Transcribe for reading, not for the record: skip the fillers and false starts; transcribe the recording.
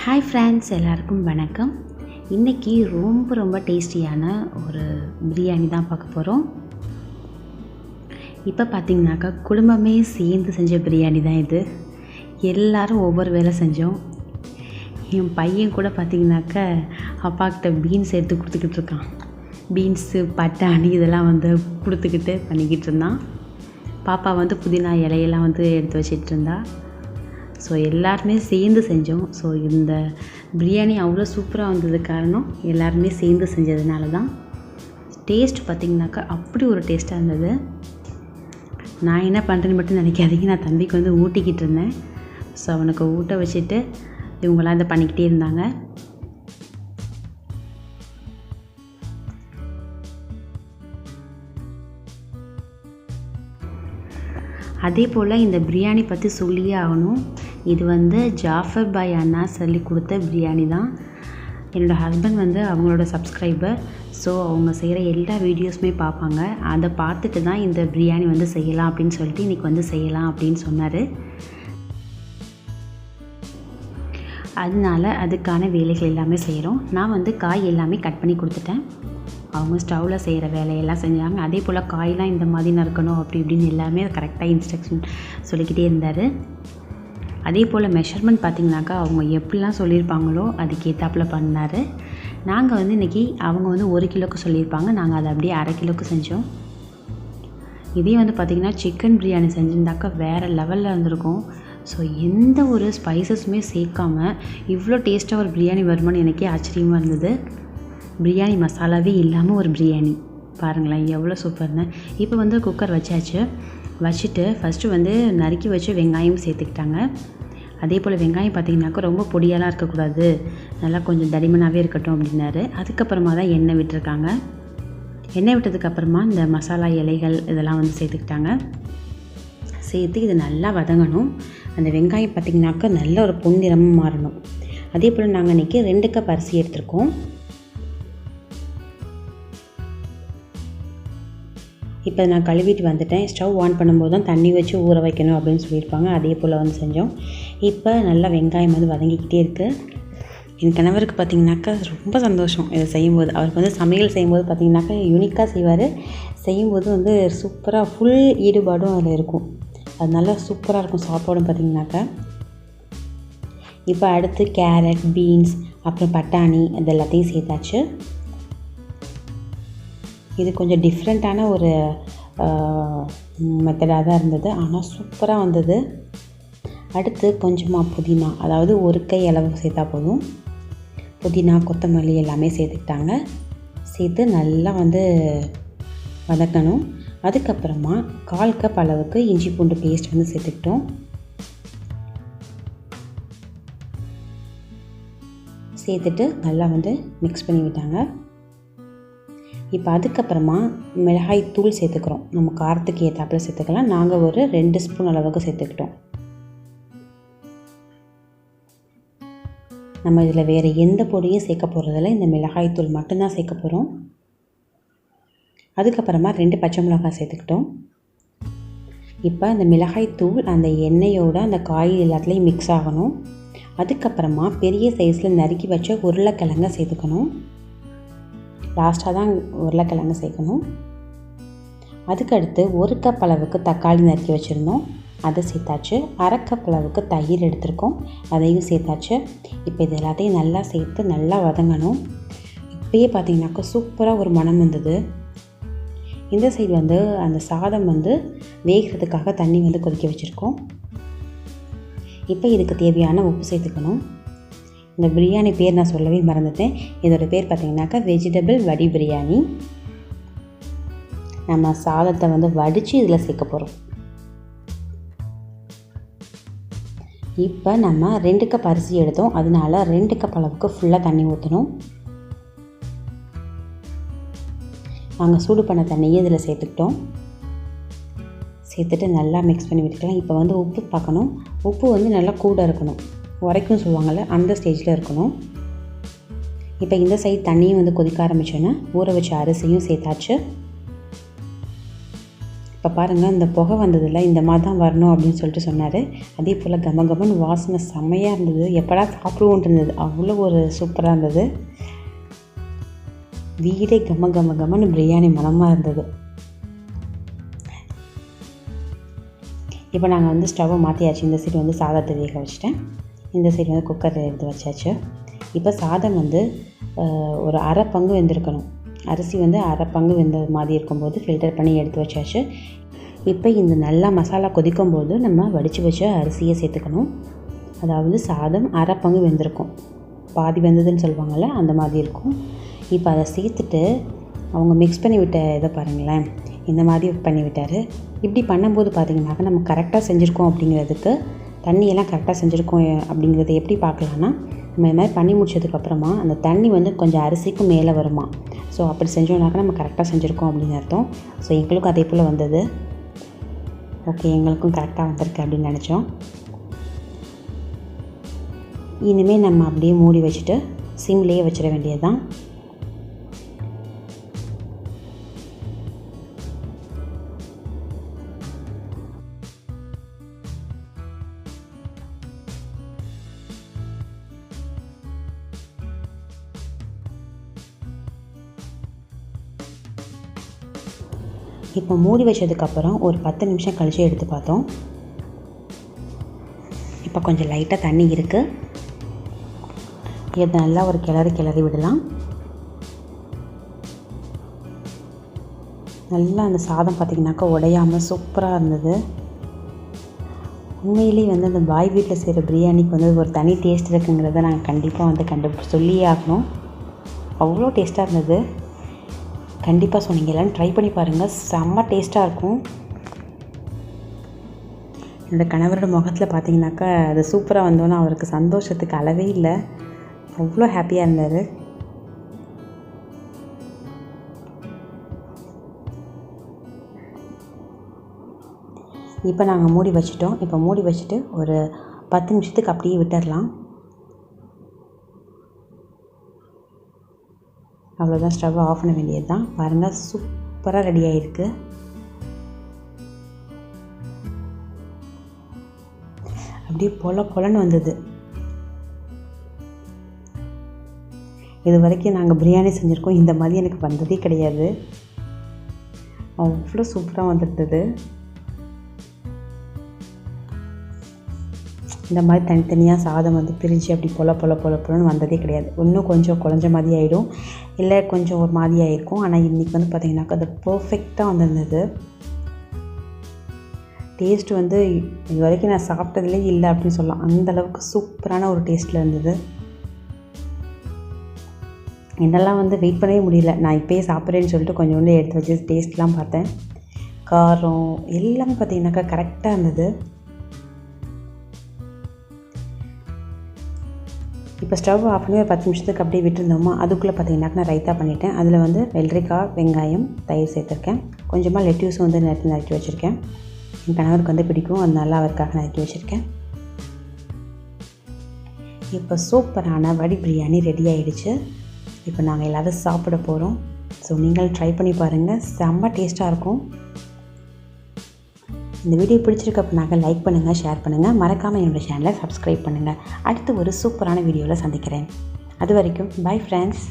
Hi friends, எல்லாருக்கும் வணக்கம். இன்றைக்கி ரொம்ப டேஸ்டியான ஒரு பிரியாணி தான் பார்க்க போகிறோம். இப்போ பார்த்திங்கனாக்கா குடும்பமே சேர்ந்து செஞ்ச பிரியாணி தான் இது. எல்லோரும் ஒவ்வொரு வேலை செஞ்சோம். என் பையன் கூட பார்த்திங்கனாக்கா அப்பாக்கிட்ட பீன்ஸ் எடுத்து கொடுத்துக்கிட்டு இருக்கான். பீன்ஸு பட்டாணி இதெல்லாம் கொடுத்துக்கிட்டு பண்ணிக்கிட்டு இருந்தான். பாப்பா புதினா இலையெல்லாம் எடுத்து வச்சிட்டு இருந்தா. ஸோ எல்லாருமே சேர்ந்து செஞ்சோம். ஸோ இந்த பிரியாணி அவ்வளோ சூப்பராக வந்தது காரணம் எல்லாருமே சேர்ந்து செஞ்சதுனால தான். டேஸ்ட் பார்த்திங்கனாக்கா அப்படி ஒரு டேஸ்ட்டாக இருந்தது. நான் என்ன பண்ணுறேன்னு மட்டும் நினைக்காதீங்க. நான் தம்பிக்கு ஊட்டிக்கிட்டு இருந்தேன். ஸோ அவனுக்கு ஊட்ட வச்சுட்டு இவங்களாம் இதை பண்ணிக்கிட்டே இருந்தாங்க. அதே போல் இந்த பிரியாணி பற்றி சொல்லியே ஆகணும். இது ஜாஃபர் பாய் அண்ணா சொல்லி கொடுத்த பிரியாணி தான். என்னோடய ஹஸ்பண்ட் அவங்களோட சப்ஸ்கிரைபர். ஸோ அவங்க செய்கிற எல்லா வீடியோஸுமே பார்ப்பாங்க. அதை பார்த்துட்டு தான் இந்த பிரியாணி செய்யலாம் அப்படின்னு சொல்லிட்டு இன்றைக்கி செய்யலாம் அப்படின்னு சொன்னார். அதனால அதுக்கான வேலைகள் எல்லாமே செய்கிறோம். நான் காய் எல்லாமே கட் பண்ணி கொடுத்துட்டேன். அவங்க ஸ்டவ்வில் செய்கிற வேலையெல்லாம் செஞ்சாங்க. அதே போல் காயெலாம் இந்த மாதிரி நறுக்கணும் அப்படி இப்படின்னு எல்லாமே கரெக்டாக இன்ஸ்ட்ரக்ஷன் சொல்லிக்கிட்டே இருந்தார். அதே போல் மெஷர்மெண்ட் பார்த்திங்கனாக்கா அவங்க எப்படிலாம் சொல்லியிருப்பாங்களோ அதுக்கு ஏற்றாப்புல பண்ணார். நாங்கள் இன்றைக்கி அவங்க 1 கிலோக்கு சொல்லியிருப்பாங்க. நாங்கள் அதை அப்படியே 1/2 கிலோக்கு செஞ்சோம். இதே பார்த்திங்கன்னா சிக்கன் பிரியாணி செஞ்சுருந்தாக்கா வேறு லெவலில் இருந்திருக்கும். ஸோ எந்த ஒரு ஸ்பைசஸுமே சேர்க்காமல் இவ்வளோ டேஸ்ட்டாக ஒரு பிரியாணி வருமானு எனக்கே ஆச்சரியமாக இருந்தது. பிரியாணி மசாலாவே இல்லாமல் ஒரு பிரியாணி பாருங்களேன், எவ்வளோ சூப்பர்னு. இப்போ குக்கர் வச்சுட்டு ஃபஸ்ட்டு நறுக்கி வச்சு வெங்காயம் சேர்த்துக்கிட்டாங்க. அதே போல் வெங்காயம் பார்த்திங்கனாக்கா ரொம்ப பொடியெல்லாம் இருக்கக்கூடாது, நல்லா கொஞ்சம் தடிமனாகவே இருக்கட்டும் அப்படின்னாரு. அதுக்கப்புறமா தான் எண்ணெய் விட்டுருக்காங்க. எண்ணெய் விட்டதுக்கப்புறமா இந்த மசாலா இலைகள் இதெல்லாம் சேர்த்துக்கிட்டாங்க. சேர்த்து இது நல்லா வதங்கணும். அந்த வெங்காயம் பார்த்திங்கனாக்கா நல்ல ஒரு பொன்னிறமாக மாறணும். அதே போல் நாங்கள் இன்றைக்கி 2 கப் அரிசி எடுத்திருக்கோம். இப்போ நான் கழுவிட்டு வந்துட்டேன். ஸ்டவ் ஆன் பண்ணும்போது தான் தண்ணி வச்சு ஊற வைக்கணும் அப்படின்னு சொல்லியிருப்பாங்க. அதே போல் செஞ்சோம். இப்போ நல்லா வெங்காயம் வதங்கிக்கிட்டே இருக்குது. என் கணவருக்கு பார்த்திங்கனாக்கா ரொம்ப சந்தோஷம் இதை செய்யும்போது. அவருக்கு சமையல் செய்யும்போது பார்த்திங்கனாக்கா யூனிக்காக செய்வார். செய்யும்போது சூப்பராக ஃபுல் ஈடுபாடும் அதில் இருக்கும். அது நல்லா சூப்பராக இருக்கும் சாப்பாடும் பார்த்திங்கனாக்கா. இப்போ அடுத்து கேரட், பீன்ஸ், அப்புறம் பட்டாணி இது எல்லாத்தையும் சேர்த்தாச்சு. இது கொஞ்சம் டிஃப்ரெண்ட்டான ஒரு மெத்தடாக தான் இருந்தது, ஆனால் சூப்பராக வந்தது. அடுத்து கொஞ்சமாக புதினா, அதாவது 1 கை அளவு சேர்த்தா போதும். புதினா, கொத்தமல்லி எல்லாமே சேர்த்துக்கிட்டாங்க. சேர்த்து நல்லா வதக்கணும். அதுக்கப்புறமா 1/4 கப் அளவுக்கு இஞ்சி பூண்டு பேஸ்ட் சேர்த்துக்கிட்டோம். சேர்த்துட்டு நல்லா மிக்ஸ் பண்ணி விட்டாங்க. இப்போ அதுக்கப்புறமா மிளகாய் தூள் சேர்த்துக்கிறோம். நம்ம காரத்துக்கு ஏற்றாப்புல சேர்த்துக்கலாம். நாங்கள் ஒரு 2 ஸ்பூன் அளவுக்கு சேர்த்துக்கிட்டோம். நம்ம இதில் வேறு எந்த பொடியும் சேர்க்க போகிறதில்ல, இந்த மிளகாய் தூள் மட்டும்தான் சேர்க்க போகிறோம். அதுக்கப்புறமா 2 பச்சை மிளகாய் சேர்த்துக்கிட்டோம். இப்போ அந்த மிளகாய் தூள் அந்த எண்ணெயோடு அந்த காய் எல்லாத்துலேயும் மிக்ஸ் ஆகணும். அதுக்கப்புறமா பெரிய சைஸில் நறுக்கி வச்ச உருளைக்கிழங்க சேர்த்துக்கணும். லாஸ்ட்டாக தான் உருளைக்கிழங்கு சேர்க்கணும். அதுக்கடுத்து 1 கப் அளவுக்கு தக்காளி நறுக்கி வச்சுருந்தோம், அதை சேர்த்தாச்சு. 1/2 கப் அளவுக்கு தயிர் எடுத்திருக்கோம், அதையும் சேர்த்தாச்சு. இப்போ இது எல்லாத்தையும் நல்லா சேர்த்து நல்லா வதங்கணும். இப்போயே பார்த்திங்கனாக்கா சூப்பராக ஒரு மணம் வந்தது. இந்த சைடு அந்த சாதம் வேகிறதுக்காக தண்ணி கொதிக்க வச்சுருக்கோம். இப்போ இதுக்கு தேவையான உப்பு சேர்த்துக்கணும். இந்த பிரியாணி பேர் நான் சொல்லவே மறந்துட்டேன். இதோட பேர் பார்த்திங்கனாக்கா வெஜிடபிள் வடி பிரியாணி. நம்ம சாதத்தை வடித்து இதில் சேர்க்க போகிறோம். இப்போ நம்ம 2 கப் அரிசி எடுத்தோம், அதனால 2 கப் அளவுக்கு ஃபுல்லாக தண்ணி ஊற்றணும். நாங்கள் சூடு பண்ண தண்ணியை இதில் சேர்த்துக்கிட்டோம். சேர்த்துட்டு நல்லா மிக்ஸ் பண்ணி விட்டுக்கலாம். இப்போ உப்பு பார்க்கணும். உப்பு நல்லா கூட இருக்கணும், உரைக்கும் சொல்லுவாங்கள்ல, அந்த ஸ்டேஜில் இருக்கணும். இப்போ இந்த சைடு தண்ணியும் கொதிக்க ஆரம்பிச்சோன்னா ஊற வச்ச அரிசியும் சேர்த்தாச்சு. இப்போ பாருங்கள் இந்த புகை வந்ததில்ல, இந்த மாதிரி தான் வரணும் அப்படின்னு சொல்லிட்டு சொன்னார். அதே போல் கம கமன்னு வாசனை செம்மையாக இருந்தது. எப்படா சாப்பிடுவோன்ட்டு இருந்தது. அவ்வளோ ஒரு சூப்பராக இருந்தது. வீடே கம கம கமன்னு பிரியாணி மனமாக இருந்தது. இப்போ நாங்கள் வந்து ஸ்டவ்வை மாற்றியாச்சு. இந்த சைடு வந்து சாதத்தை வேக வச்சுட்டேன், இந்த சைடு வந்து குக்கரில் எடுத்து வச்சாச்சு. இப்போ சாதம் வந்து ஒரு அரை பங்கு வெந்திருக்கணும். அரிசி வந்து அரை பங்கு வெந்த மாதிரி இருக்கும்போது ஃபில்டர் பண்ணி எடுத்து வச்சாச்சு. இப்போ இந்த நல்லா மசாலா கொதிக்கும் போது நம்ம வடித்து வச்ச அரிசியை சேர்த்துக்கணும். அதாவது சாதம் அரை பங்கு வெந்திருக்கும், பாதி வெந்ததுன்னு சொல்லுவாங்கள்ல, அந்த மாதிரி இருக்கும். இப்போ அதை சேர்த்துட்டு அவங்க மிக்ஸ் பண்ணி விட்ட இதை பாருங்களேன், இந்த மாதிரி பண்ணி விட்டார். இப்படி பண்ணும்போது பார்த்திங்கனாக்கா நம்ம கரெக்டாக செஞ்சுருக்கோம் அப்படிங்கிறதுக்கு, தண்ணியெல்லாம் கரெக்டாக செஞ்சுருக்கோம் அப்படிங்கிறத எப்படி பார்க்கலான்னா, நம்ம இது மாதிரி பண்ணி முடிச்சதுக்கப்புறமா அந்த தண்ணி வந்து கொஞ்சம் அரிசிக்கு மேலே வருமா. ஸோ அப்படி செஞ்சோம்னாக்கா நம்ம கரெக்டாக செஞ்சுருக்கோம் அப்படின்னு அர்த்தம். ஸோ எங்களுக்கும் அதே போல் வந்தது. ஓகே, எங்களுக்கும் கரெக்டாக வந்திருக்கு அப்படின்னு நினச்சோம். இனிமேல் நம்ம அப்படியே மூடி வச்சுட்டு சிம்லேயே வச்சிட வேண்டியது தான். இப்போ மூடி வச்சதுக்கப்புறம் ஒரு 10 நிமிஷம் கழித்து எடுத்து பார்த்தோம். இப்போ கொஞ்சம் லைட்டாக தண்ணி இருக்குது. இதை நல்லா ஒரு கிளறி விடலாம். நல்லா அந்த சாதம் பார்த்திங்கனாக்கா உடையாமல் சூப்பராக இருந்தது. உண்மையிலேயே வந்து அந்த பாய் வீட்டில் செய்கிற பிரியாணிக்கு வந்து ஒரு தனி டேஸ்ட் இருக்குங்கிறத நாங்கள் கண்டிப்பாக வந்து சொல்லியே ஆகணும். அவ்வளோ டேஸ்ட்டாக இருந்தது. கண்டிப்பாக சொன்னீங்க, எல்லாம் ட்ரை பண்ணி பாருங்கள், செம்ம டேஸ்ட்டாக இருக்கும். என்னோடய கணவரோட முகத்தில் பார்த்திங்கனாக்கா அது சூப்பராக வந்தோன்னா அவருக்கு சந்தோஷத்துக்கு அளவே இல்லை. அவ்வளோ ஹாப்பியாக இருந்தார். இப்போ நாங்கள் மூடி வச்சிட்டோம். இப்போ மூடி வச்சுட்டு ஒரு 10 நிமிஷத்துக்கு அப்படியே விட்டுடலாம். அவ்வளோதான், ஸ்டவ் ஆஃப் பண்ண வேண்டியது தான். பாருங்கள், சூப்பராக ரெடி ஆகிருக்கு. அப்படியே பொலன்னு வந்தது. இது வரைக்கும் நாங்கள் பிரியாணி செஞ்சுருக்கோம், இந்த மாதிரி எனக்கு வந்ததே கிடையாது. அவ்வளோ சூப்பராக வந்துருந்தது. இந்த மாதிரி தனித்தனியாக சாதம் வந்து பிரிஞ்சு அப்படி பொலன்னு வந்ததே கிடையாது. இன்னும் கொஞ்சம் குழஞ்ச மாதிரி ஆகிடும், இல்லை கொஞ்சம் ஒரு மாதிரி ஆகிருக்கும். ஆனால் இன்றைக்கி வந்து பார்த்திங்கனாக்கா அது பர்ஃபெக்டாக வந்திருந்தது. டேஸ்ட்டு வந்து இது வரைக்கும் நான் சாப்பிட்டதுலே இல்லை அப்படின்னு சொல்லலாம். அந்தளவுக்கு சூப்பரான ஒரு டேஸ்ட்டில் இருந்தது. என்னெல்லாம் வந்து வெயிட் பண்ணவே முடியல. நான் இப்போயே சாப்பிட்றேன்னு சொல்லிட்டு கொஞ்சோண்டு எடுத்து வச்சு டேஸ்ட்லாம் பார்த்தேன். காரம் எல்லாமே பார்த்திங்கனாக்கா கரெக்டாக இருந்தது. இப்போ ஸ்டவ் ஆஃப் பண்ணி ஒரு 10 நிமிஷத்துக்கு அப்படியே விட்டுருந்தோமா, அதுக்குள்ளே பார்த்திங்கனாக்கா நான் ரைத்தா பண்ணிவிட்டேன். அதில் வந்து வெள்ளரிக்காய், வெங்காயம், தயிர் சேர்த்துருக்கேன். கொஞ்சமாக லெட்யூஸும் வந்து நறுக்கி வச்சுருக்கேன். என் கணவருக்கு வந்து பிடிக்கும், அதனால அவருக்காக நறுக்கி வச்சுருக்கேன். இப்போ சூப்பரான வடி பிரியாணி ரெடி ஆகிடுச்சு. இப்போ நாங்கள் எல்லோரும் சாப்பிட போகிறோம். ஸோ நீங்கள் ட்ரை பண்ணி பாருங்கள், செம்ம டேஸ்ட்டாக இருக்கும். இந்த வீடியோ பிடிச்சிருக்கு அப்படின்னாக்க லைக் பண்ணுங்கள், ஷேர் பண்ணுங்கள், மறக்காமல் என்னோடய சேனலை சப்ஸ்கிரைப் பண்ணுங்கள். அடுத்து ஒரு சூப்பரான வீடியோவில் சந்திக்கிறேன். அது வரைக்கும் பை ஃப்ரெண்ட்ஸ்.